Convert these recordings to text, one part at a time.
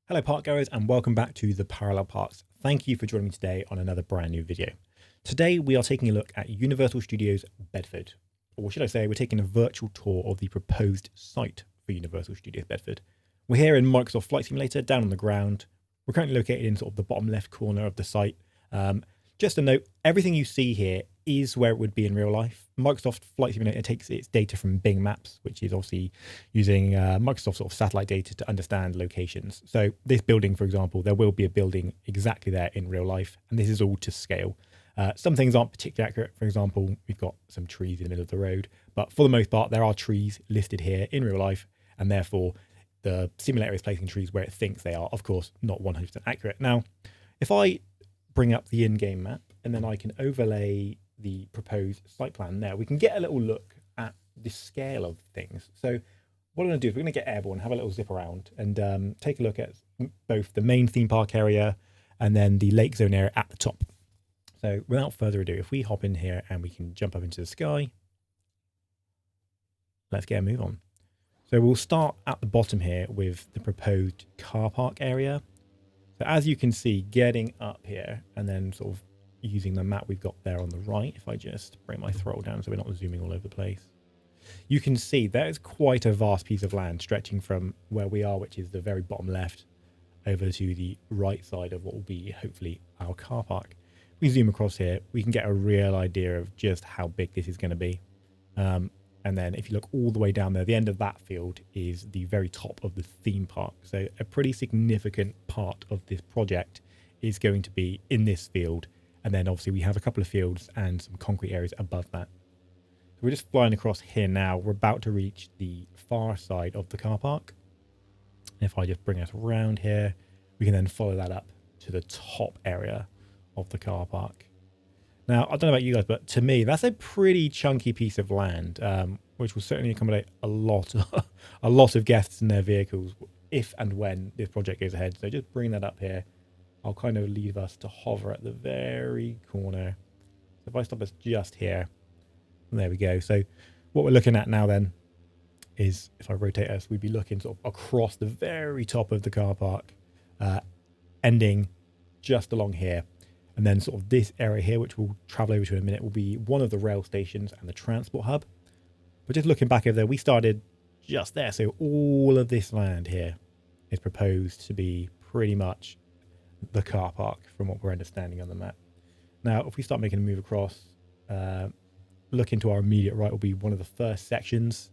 Hello park goers and welcome back to the Parallel Parks. Thank you for joining me today on another brand new video. Today we are taking a look at Universal Studios Bedford, or should I say we're taking a virtual tour of the proposed site for Universal Studios Bedford. We're here in Microsoft Flight Simulator down on the ground. We're currently located in sort of the bottom left corner of the site. Just a note, everything you see here is where it would be in real life. Microsoft Flight Simulator takes its data from Bing Maps, which is obviously using Microsoft sort of satellite data to understand locations. So this building, for example, there will be a building exactly there in real life, and this is all to scale. Some things aren't particularly accurate. For example, we've got some trees in the middle of the road, but for the most part, there are trees listed here in real life, and therefore the simulator is placing trees where it thinks they are. Of course, not 100% accurate. Now, if I bring up the in-game map and then I can overlay the proposed site plan there, we can get a little look at the scale of things. So what I'm going to do is we're going to get airborne, have a little zip around and take a look at both the main theme park area and then the lake zone area at the top. So without further ado, if we hop in here and we can jump up into the sky, let's get a move on. So we'll start at the bottom here with the proposed car park area. So as you can see, getting up here and then sort of using the map we've got there on the right, if I just bring my throttle down so we're not zooming all over the place, you can see there is quite a vast piece of land stretching from where we are, which is the very bottom left, over to the right side of what will be hopefully our car park. If we zoom across here, we can get a real idea of just how big this is going to be. And then if you look all the way down there, the end of that field is the very top of the theme park. So a pretty significant part of this project is going to be in this field. And then obviously we have a couple of fields and some concrete areas above that. So we're just flying across here now. We're about to reach the far side of the car park. And if I just bring us around here, we can then follow that up to the top area of the car park. Now, I don't know about you guys, but to me, that's a pretty chunky piece of land, which will certainly accommodate a lot of guests in their vehicles if and when this project goes ahead. So just bring that up here. I'll kind of leave us to hover at the very corner. So if I stop us just here, and there we go. So what we're looking at now then is, if I rotate us, we'd be looking sort of across the very top of the car park, ending just along here. And then sort of this area here, which we'll travel over to in a minute, will be one of the rail stations and the transport hub. But just looking back over there, we started just there. So all of this land here is proposed to be pretty much the car park from what we're understanding on the map. Now, if we start making a move across, look into our immediate right will be one of the first sections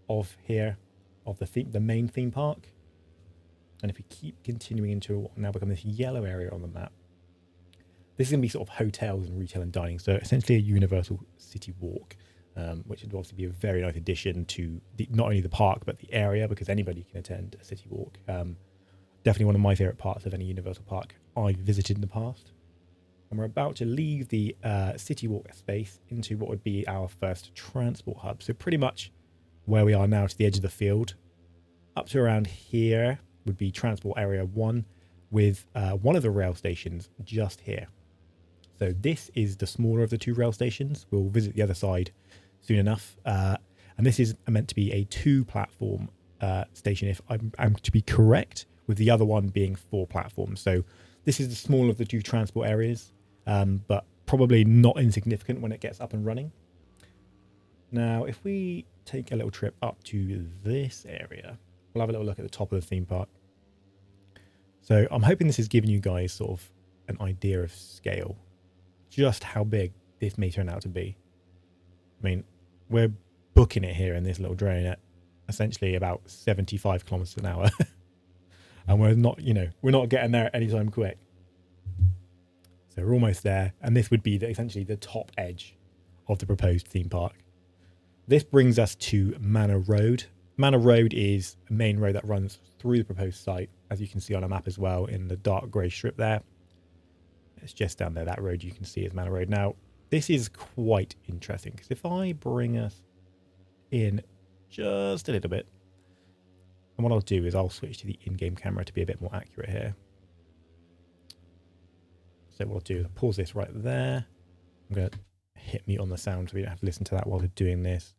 of here, of the main theme park. And if we keep continuing into what will now become this yellow area on the map, this is going to be sort of hotels and retail and dining. So essentially a universal city walk, which would obviously be a very nice addition to not only the park, but the area, because anybody can attend a city walk. Definitely one of my favorite parts of any universal park I've visited in the past. And we're about to leave the city walk space into what would be our first transport hub. So pretty much where we are now to the edge of the field, up to around here would be transport area 1 with one of the rail stations just here. So this is the smaller of the two rail stations. We'll visit the other side soon enough. And this is meant to be a 2-platform station, if I'm to be correct, with the other one being 4 platforms. So this is the smaller of the two transport areas, but probably not insignificant when it gets up and running. Now, if we take a little trip up to this area, we'll have a little look at the top of the theme park. So I'm hoping this is giving you guys sort of an idea of scale, just how big this may turn out to be. I mean, we're booking it here in this little drone at essentially about 75 kilometers an hour. And we're not getting there anytime quick. So we're almost there. And this would be essentially the top edge of the proposed theme park. This brings us to Manor Road. Manor Road is a main road that runs through the proposed site, as you can see on a map as well in the dark grey strip there. It's just down there. That road you can see is Manor Road. Now, this is quite interesting because if I bring us in just a little bit, and what I'll do is I'll switch to the in-game camera to be a bit more accurate here. So what I'll do is I'll pause this right there. I'm going to hit mute on the sound so we don't have to listen to that while we're doing this.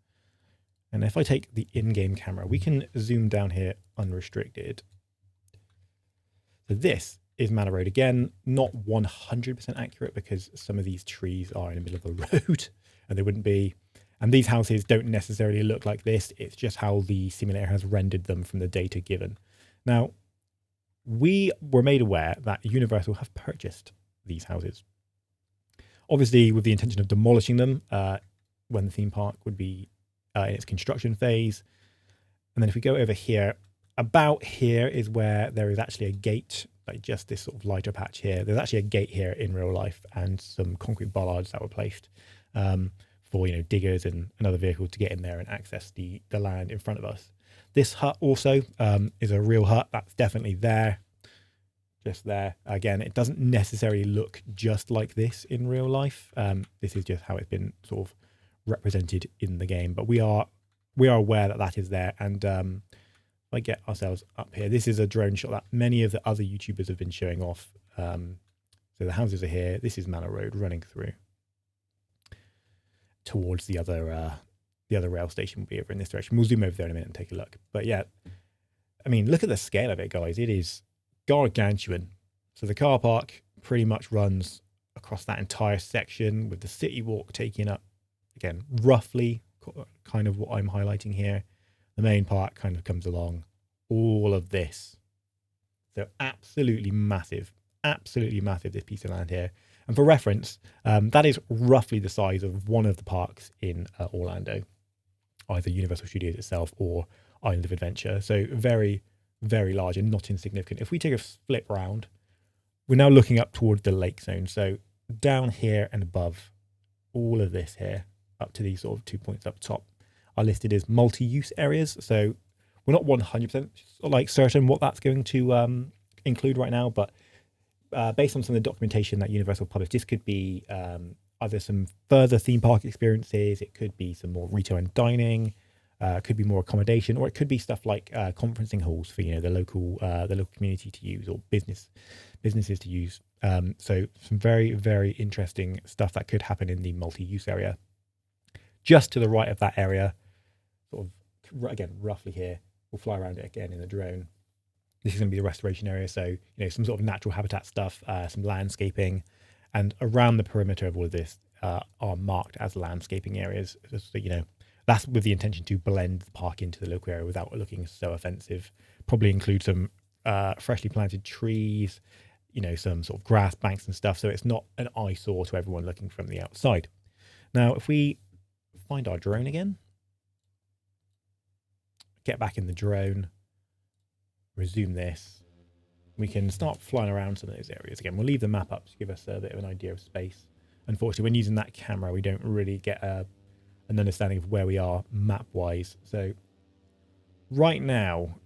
And if I take the in-game camera, we can zoom down here unrestricted. So this is Manor Road. Again, not 100% accurate because some of these trees are in the middle of the road and they wouldn't be. And these houses don't necessarily look like this. It's just how the simulator has rendered them from the data given. Now, we were made aware that Universal have purchased these houses. Obviously, with the intention of demolishing them when the theme park would be in its construction phase. And then if we go over here, about here is where there is actually a gate, like just this sort of lighter patch here. There's actually a gate here in real life and some concrete bollards that were placed for, you know, diggers and other vehicles to get in there and access the land in front of us. This hut also is a real hut. That's definitely there, just there. Again, it doesn't necessarily look just like this in real life. This is just how it's been sort of represented in the game, but we are aware that that is there. And if I get ourselves up here, this is a drone shot that many of the other YouTubers have been showing off. So the houses are here. This is Manor Road running through towards the other rail station. Will be over in this direction. We'll zoom over there in a minute and take a look. But yeah, I mean, look at the scale of it, guys. It is gargantuan. So the car park pretty much runs across that entire section, with the city walk taking up, again, roughly kind of what I'm highlighting here. The main park kind of comes along all of this. So absolutely massive, this piece of land here. And for reference, that is roughly the size of one of the parks in Orlando, either Universal Studios itself or Island of Adventure. So very, very large and not insignificant. If we take a flip round, we're now looking up towards the lake zone. So down here and above, all of this here, up to these sort of 2 points up top, are listed as multi-use areas. So we're not 100% like certain what that's going to include right now, but based on some of the documentation that Universal published, this could be either some further theme park experiences, it could be some more retail and dining, could be more accommodation, or it could be stuff like conferencing halls for, you know, the local community to use, or businesses to use. So some very, very interesting stuff that could happen in the multi-use area. Just to the right of that area, sort of again roughly here, we'll fly around it again in the drone. This is going to be the restoration area, so, you know, some sort of natural habitat stuff, some landscaping, and around the perimeter of all of this are marked as landscaping areas. So, you know, that's with the intention to blend the park into the local area without looking so offensive. Probably include some freshly planted trees, you know, some sort of grass banks and stuff, so it's not an eyesore to everyone looking from the outside. Now, if we find our drone again, get back in the drone, resume this, we can start flying around some of those areas again. We'll leave the map up to give us a bit of an idea of space. Unfortunately, when using that camera, we don't really get an understanding of where we are map-wise. So right now,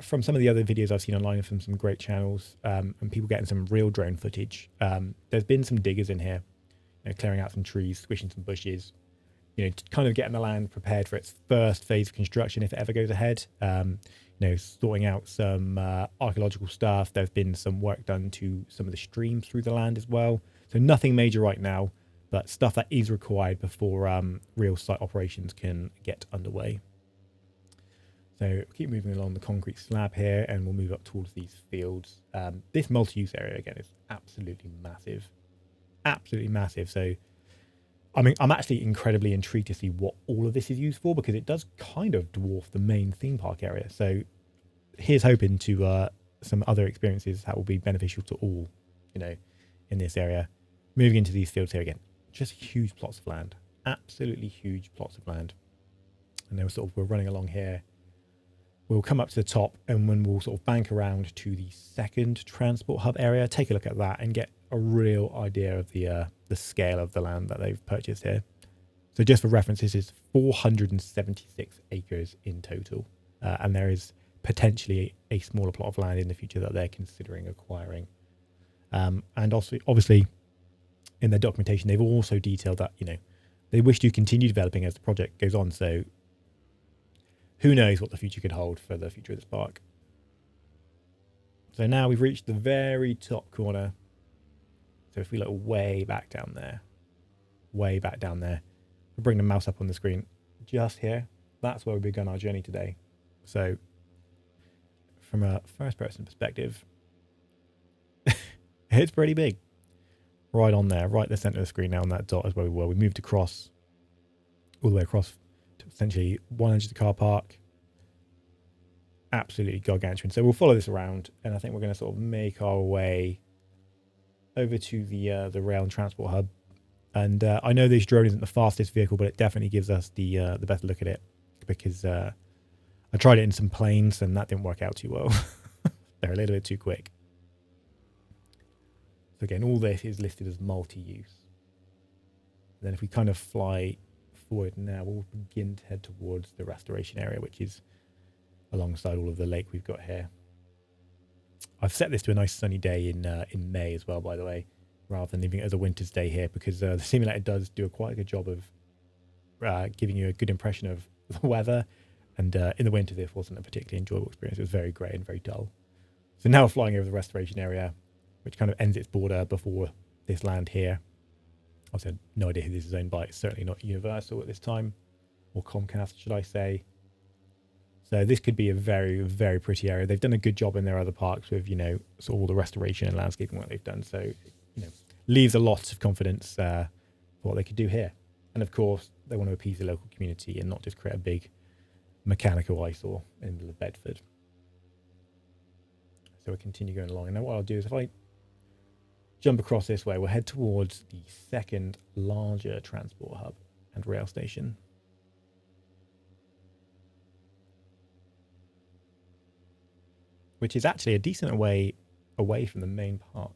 from some of the other videos I've seen online from some great channels, and people getting some real drone footage, there's been some diggers in here, you know, clearing out some trees, squishing some bushes, you know, kind of getting the land prepared for its first phase of construction if it ever goes ahead. You know, sorting out some archaeological stuff. There's been some work done to some of the streams through the land as well. So nothing major right now, but stuff that is required before real site operations can get underway. So keep moving along the concrete slab here, and we'll move up towards these fields. This multi-use area again is absolutely massive, absolutely massive. So I mean, I'm actually incredibly intrigued to see what all of this is used for, because it does kind of dwarf the main theme park area. So here's hoping to some other experiences that will be beneficial to all, you know, in this area. Moving into these fields here again, just huge plots of land, absolutely huge plots of land. And then we're running along here. We'll come up to the top, and when we'll sort of bank around to the second transport hub area, take a look at that and get a real idea of the scale of the land that they've purchased here. So just for reference, this is 476 acres in total, and there is potentially a smaller plot of land in the future that they're considering acquiring. And also, obviously, in their documentation, they've also detailed that, you know, they wish to continue developing as the project goes on. So who knows what the future could hold for the future of this park. So now we've reached the very top corner. So if we look way back down there, we'll bring the mouse up on the screen just here. That's where we begun our journey today. So from a first person perspective, It's pretty big. Right on there, right in the centre of the screen now on that dot is where we were. We moved across, all the way across to essentially one edge of the car park. Absolutely gargantuan. So we'll follow this around, and I think we're going to sort of make our way over to the rail and transport hub. And I know this drone isn't the fastest vehicle, but it definitely gives us the best look at it, because I tried it in some planes and that didn't work out too well. They're a little bit too quick. So again, all this is listed as multi-use. Then if we kind of fly forward now, we'll begin to head towards the restoration area, which is alongside all of the lake we've got here. I've set this to a nice sunny day in May as well, by the way, rather than leaving it as a winter's day here, because the simulator does do quite a good job of giving you a good impression of the weather. And in the winter, this wasn't a particularly enjoyable experience. It was very grey and very dull. So now we're flying over the restoration area, which kind of ends its border before this land here. I've had no idea who this is owned by. It's certainly not Universal at this time, or Comcast, should I say. So this could be a very, very pretty area. They've done a good job in their other parks with, you know, sort of all the restoration and landscaping work they've done. So, you know, leaves a lot of confidence for what they could do here. And of course, they want to appease the local community and not just create a big mechanical eyesore in the middle of Bedford. So we'll continue going along. And now what I'll do is if I jump across this way, we'll head towards the second larger transport hub and rail station. Which is actually a decent way away from the main park.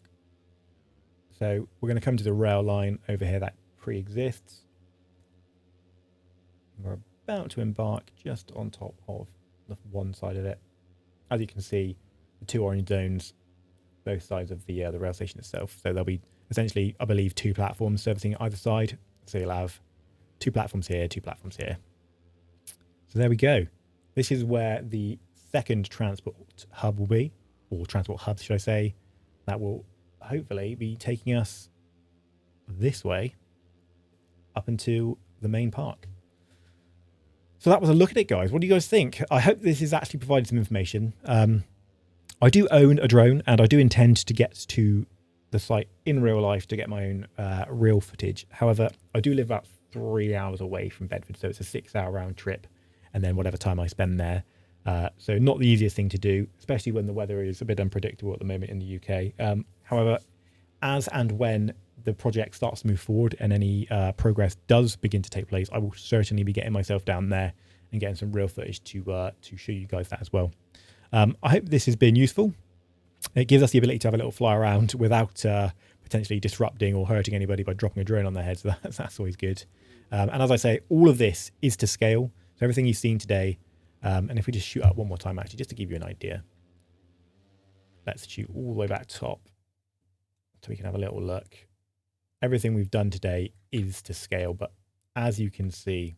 So we're going to come to the rail line over here that pre-exists. We're about to embark just on top of the one side of it. As you can see, the two orange zones, both sides of the rail station itself. So there'll be essentially, I believe, two platforms servicing either side. So you'll have two platforms here, two platforms here. So there we go. This is where the second transport hub will be, or transport hubs, should I say. That will hopefully be taking us this way up into the main park. So that was a look at it, guys. What do you guys think? I hope this has actually provided some information. I do own a drone, and I do intend to get to the site in real life to get my own real footage. However, I do live about 3 hours away from Bedford, so it's a 6-hour round trip, and then whatever time I spend there. So not the easiest thing to do, especially when the weather is a bit unpredictable at the moment in the UK. However, as and when the project starts to move forward and any progress does begin to take place, I will certainly be getting myself down there and getting some real footage to show you guys that as well. I hope this has been useful. It gives us the ability to have a little fly around without potentially disrupting or hurting anybody by dropping a drone on their head. So that's always good. And as I say, all of this is to scale. So everything you've seen today, and if we just shoot up one more time, actually, just to give you an idea. Let's shoot all the way back top so we can have a little look. Everything we've done today is to scale, but as you can see,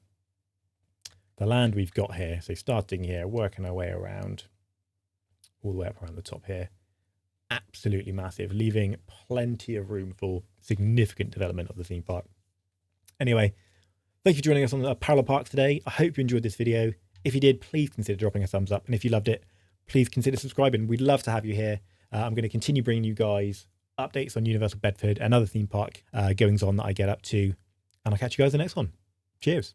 the land we've got here, so starting here, working our way around, all the way up around the top here, absolutely massive, leaving plenty of room for significant development of the theme park. Anyway, thank you for joining us on the Parallel Park today. I hope you enjoyed this video. If you did, please consider dropping a thumbs up. And if you loved it, please consider subscribing. We'd love to have you here. I'm going to continue bringing you guys updates on Universal Bedford and other theme park goings on that I get up to. And I'll catch you guys in the next one. Cheers.